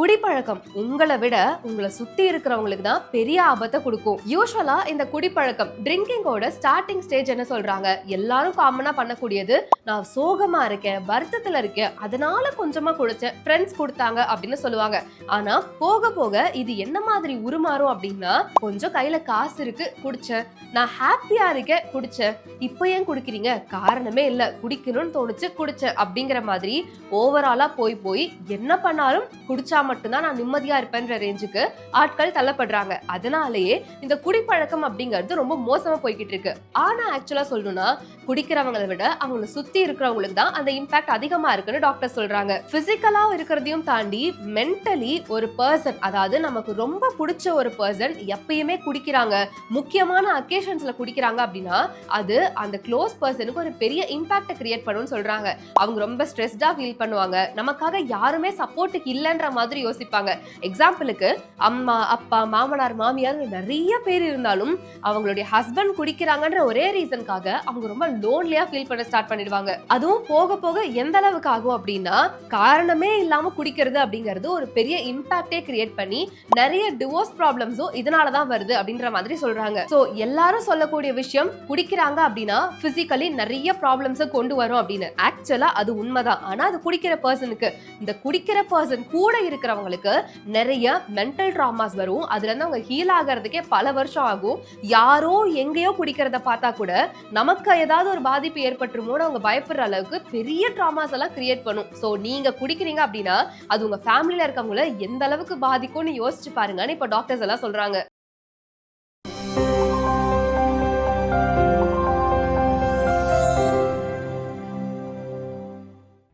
குடிப்பழக்கம் உங்களை விட உங்களை சுத்தி இருக்கிறவங்களுக்கு தான் பெரிய ஆபத்தை கொடுக்கும். யூஸ்வலா இந்த குடிப்பழக்கம் ட்ரிங்கிங்கோட ஸ்டார்டிங் ஸ்டேஜ் என்ன சொல்றாங்க, எல்லாரும் காமனா பண்ணக்கூடியது, நான் சோகமா இருக்கேன், வருத்தத்துல இருக்கேன், அதனால கொஞ்சமா குடிச்சேன், ஃப்ரெண்ட்ஸ் கொடுத்தாங்க அப்படின்னு சொல்லுவாங்க. ஆனா போக போக இது என்ன மாதிரி உருமாறும் அப்படின்னா, கொஞ்சம் கையில காசு இருக்கு குடிச்சேன், நான் ஹாப்பியா இருக்கேன் குடிச்சேன், இப்போ ஏன் குடிக்கிறீங்க, காரணமே இல்ல, குடிக்கணும்னு தோணுச்சு குடிச்சேன் அப்படிங்கிற மாதிரி ஓவராலா போய் போய் என்ன பண்ணாலும் குடிச்சா மட்டும்தான் நான் நிம்மதியா இருப்பேன்ற ரேஞ்சுக்கு ஆட்கள் தள்ளப்படுறாங்க. அதனாலேயே இந்த குடிப்பழக்கம் அப்படிங்கிறது ரொம்ப மோசமா போய்கிட்டு இருக்கு. ஆனா ஆக்சுவலா சொல்லணும்னா குடிக்கிறவங்களை விட அவங்களை சுத்தி இருக்கிறவங்களுக்கு தான் அந்த இம்பாக்ட் அதிகமா இருக்குன்னு டாக்டர் சொல்றாங்க. பிசிக்கலா இருக்கிறதையும் தாண்டி மென்டலி ஒரு பர்சன், அதாவது நமக்கு ரொம்ப பிடிச்ச ஒரு பர்சன் எப்பயுமே குடிக்கிறாங்க, முக்கியமான அக்கேஷன்ஸ்ல குடிக்கிறாங்க அப்படின்னா அது அந்த க்ளோஸ் பர்சனுக்கு ஒரு பெரிய இம்பாக்ட் கிரியேட் பண்ணும்னு சொல்றாங்க. அவங்க ரொம்ப ஸ்ட்ரெஸ்டா ஃபீல் பண்ணுவாங்க, நமக்காக யாருமே சப்போர்ட்டுக்கு இல்லைன்ற மாதிரி யோசிப்பாங்க. எக்ஸாம்பிளுக்கு அம்மா அப்பா மாமனார் மாமியார் நிறைய பேர் இருந்தாலும் அவங்களுடைய ஹஸ்பண்ட் குடிக்கிறாங்கன்ற ஒரே ரீசனுக்காக அவங்க ரொம்ப லோன்லியா ஃபீல் பண்ண ஸ்டார்ட் பண்ணிடுவாங்க. அதுவும் போக போக எந்த அளவுக்கு ஆகும் அப்படின்னா, காரணமே இல்லாம குடிக்கிறது அப்படிங்கிறது ஒரு பெரிய இம்பாக்டே கிரியேட் பண்ணி நிறைய டிவோர்ஸ் ப்ராப்ளம்ஸும் இதனாலதான் வருது அப்படின்ற மாதிரி சொல்றாங்க. சோ எல்லாரும் சொல்லக்கூடிய விஷயம், குடிக்கிறாங்க அப்படின்னா பிசிக்கலி நிறைய ப்ராப்ளம்ஸ் கொண்டு வரும் அப்படின்னு. ஆக்சுவலா அது உண்மைதான். ஆனா அது குடிக்கிற பர்சனுக்கு, இந்த குடிக்கிற பர்சன் கூட இருக்கிறவங்களுக்கு நிறைய மென்டல் ட்ராமாஸ் வரும். அதுல இருந்து அவங்க ஹீல் ஆகிறதுக்கே பல வருஷம் ஆகும். யாரோ எங்கேயோ குடிக்கிறத பார்த்தா கூட நமக்கு ஏதாவது ஒரு பாதிப்பு ஏற்பட்டுருமோன்னு அவங்க பயப்படுற அளவுக்கு பெரிய ட்ராமாஸ் எல்லாம் கிரியேட் பண்ணும். சோ நீங்க குடிக்கிறீங்க அப்படின்னா அது உங்க ஃபேமிலியில இருக்கவங்கள எந்த அளவுக்கு பாதிக்கும்னு யோசிச்சு பாருங்கன்னு இப்ப டாக்டர்ஸ் எல்லாம் சொல்றாங்க.